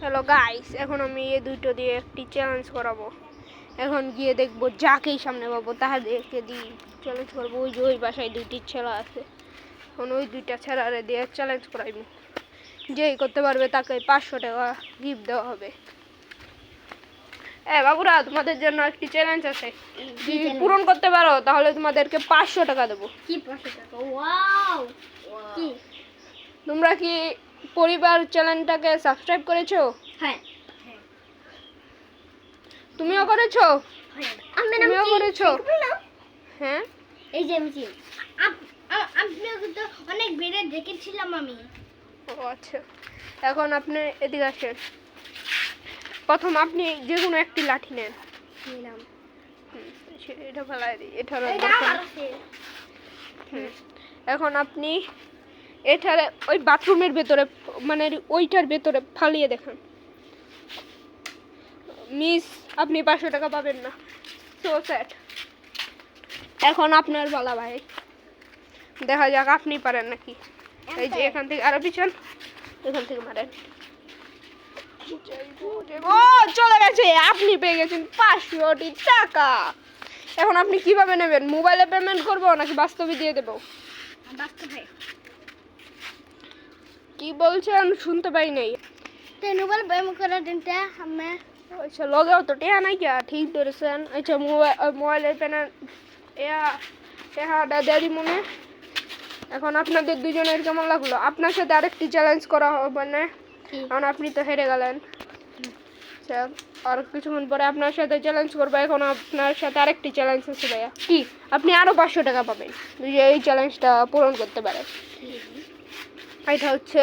Hello guys, এখন আমি এই দুটো দিয়ে একটি চ্যালেঞ্জ করাবো। এখন গিয়ে দেখবো যাকেই সামনে পাবো তাদেরকে দিয়ে চ্যালেঞ্জ করবো। ওই যে ওই বাসায় দুইটি ছেলা আছে, এখন ওই দুইটা ছেলারে দিয়ে চ্যালেঞ্জ করাইবো। যেই করতে পারবে তাকে 500 টাকা গিফট দেওয়া হবে। বাবুরা, তোমাদের জন্য একটি চ্যালেঞ্জ আছে। যদি পূরণ করতে পারো তাহলে তোমাদেরকে 500 টাকা দেবো। কি 500 টাকা? ওয়াও! কি তোমরা কি পরিবার চ্যানেলটাকে সাবস্ক্রাইব করেছো? হ্যাঁ। তুমিও করেছো? তুমিও করেছো? হ্যাঁ, এই যে আমি আপনি তো অনেক বেড়ে দেখেছিলাম আমি। ও আচ্ছা, এখন আপনি এদিকে আসেন। প্রথম আপনি যে কোনো একটি লাঠি নেন। নিলাম। এটা ফেলাই দিই। এখন আপনি এটারে ওই বাথরুমের ভেতরে, মানে ওইটার ভেতরে ফালিয়ে দেখান। মিস, আপনি 500 টাকা পাবেন না। So sad. এখন আপনার বলা ভাই, দেখা যাক আপনি পারেন নাকি। এই যে এখান থেকে আরো পিছন, এখান থেকে মারেন। ও চলে গেছে, আপনি পেয়ে গেছেন 500 টাকা। এখন আপনি কিভাবে নেবেন? মোবাইলে পেমেন্ট করবো নাকি বাস্তবে দিয়ে দেবো? বাস্তবে। কি বলছেন? শুনতে পাই নাই। মোবাইল পেমেন্ট করার দিনটা আমি আচ্ছা, লগেও তো টেহা নাই কিয়া? ঠিক ধরেছেন। আচ্ছা, মোবাইলের পেমেন্ট টেহাটা দিয়ে দিই মনে। এখন আপনাদের দুজনের কেমন লাগলো? আপনার সাথে আরেকটি চ্যালেঞ্জ করা হবে না, কারণ আপনি তো হেরে গেলেন। আচ্ছা, আর কিছুক্ষণ পরে আপনার সাথে চ্যালেঞ্জ করবো। এখন আপনার সাথে আরেকটি চ্যালেঞ্জ আছে ভাইয়া। কি? আপনি আরো 500 টাকা পাবেন যদি এই চ্যালেঞ্জটা পূরণ করতে পারেন। এটা হচ্ছে,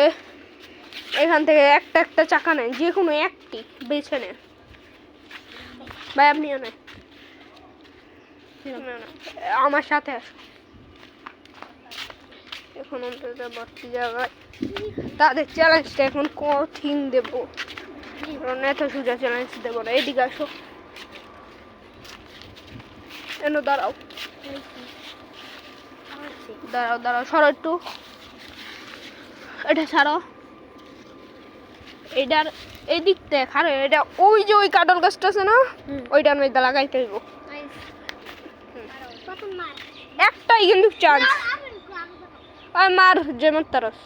এখান থেকে একটা চাকা নেন, যে কোনো একটি বেছে নেন। ভাই আপনিও নেন, আমার সাথে আসুন। এখন অন্তত ভর্তি জায়গায় তাদের চ্যালেঞ্জটা এখন কঠিন দেবো, এত সোজা চ্যালেঞ্জ দেবো না। এদিকে আসো, এনো দাঁড়াও দাঁড়াও দাঁড়াও, সরো একটু, এটা ছাড়ো। এটার এই দিক থেকে খারো, এটা ওই যে ওই কাটল গাছটা আছে না, ওইটার মধ্যে লাগাইতে হইব। একটাই কিন্তু চান্স, আর মার যেমন তারস।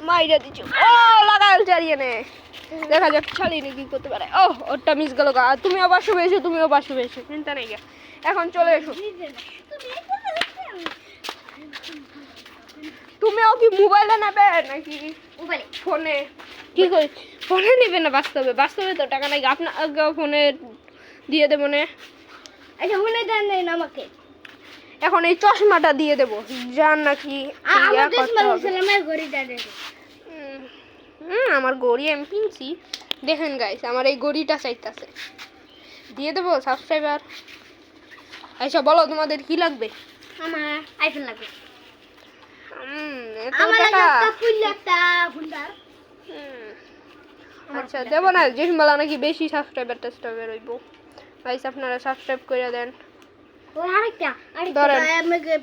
মাইরা দিচ্ছ, ও লাগাল চালিয়ে নে, দেখা যাক চালিয়ে নি কি করতে পারে। ও ওটা মিস গেল গা। তুমিও 500 পেয়েছো, তুমিও 500 পেয়েছো, চিন্তা নেই গা। এখন চলে এসো। তুমিও কি মোবাইলে নেবে নাকি ফোনে? কি করি, ফোনে নেবে না বাস্তবে? বাস্তবে তো টাকা নাই, আপনার ফোনে দিয়ে দেবো না। আচ্ছা, ফোনে দেন না আমাকে। এখন এই চশমাটা দিয়ে দেবো, যান নাকি আমার গড়ি আমি কিনছি। দেখেন গাইস, আমার এই গড়িটা চাইতেছে, দিয়ে দেবো সাবস্ক্রাইবার। আচ্ছা বলো, তোমাদের কি লাগবে? আমার আইফোন লাগবে। আচ্ছা দেবো না, যেদিন বলা নাকি বেশি সাবস্ক্রাইবার টাবস্ক্রাইবার হইব। গাইস আপনারা সাবস্ক্রাইব করে দেন।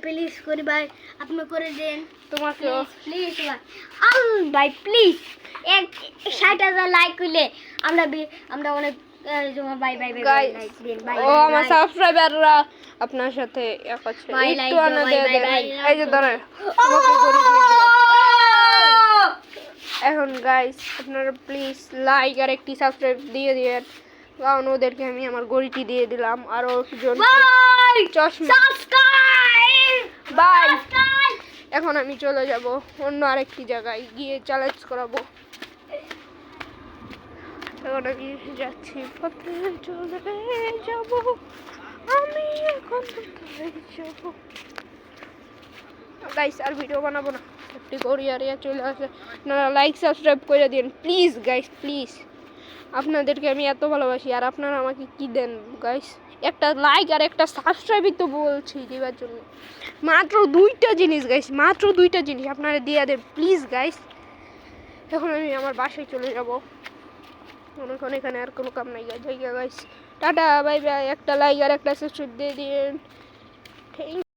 প্লিজ করি ভাই, আপনি করে দেন। তোমাকে প্লিজ ভাই, প্লিজ 60,000 লাইক হইলে আমরা অনেক বাই বাই বাই বাই। ও আমার সাবস্ক্রাইবাররা আপনার সাথে এক আছে, একটু আনা দিয়ে দেন। এই যে ধরে এখন গাইস আপনারা প্লিজ লাইক আর একটি সাবস্ক্রাইব দিয়ে দিন, কারণ ওদেরকে আমি আমার গড়িটি দিয়ে দিলাম। আর ওজন চশমা বাই। এখন আমি চলে যাব অন্য আরেকটি জায়গায়, গিয়ে চ্যালেঞ্জ করাবো। এখন আমি যাচ্ছি, পথে চলে যাব আমি, এখন যাব গাইস। আর ভিডিও বানাবো না, একটি গড়ি আরিয়া চলে আসে। আপনারা লাইক সাবস্ক্রাইব করে দিন প্লিজ গাইস, প্লিজ। আপনাদেরকে আমি এত ভালোবাসি, আর আপনারা আমাকে কি দেন গাইস? একটা লাইক আর একটা সাবস্ক্রাইবই তো বলছি দেওয়ার জন্য। মাত্র 2টা জিনিস গাইস, মাত্র 2টা জিনিস আপনারা দিয়ে দেন প্লিজ গাইস। এখন আমি আমার বাসায় চলে যাব, অনেকক্ষণ এখানে আর কোনো কাম নাই গাইস। Tata bye bye. একটা লাইক আর একটা সাবস্ক্রাইব দিয়ে দিন। থ্যাংক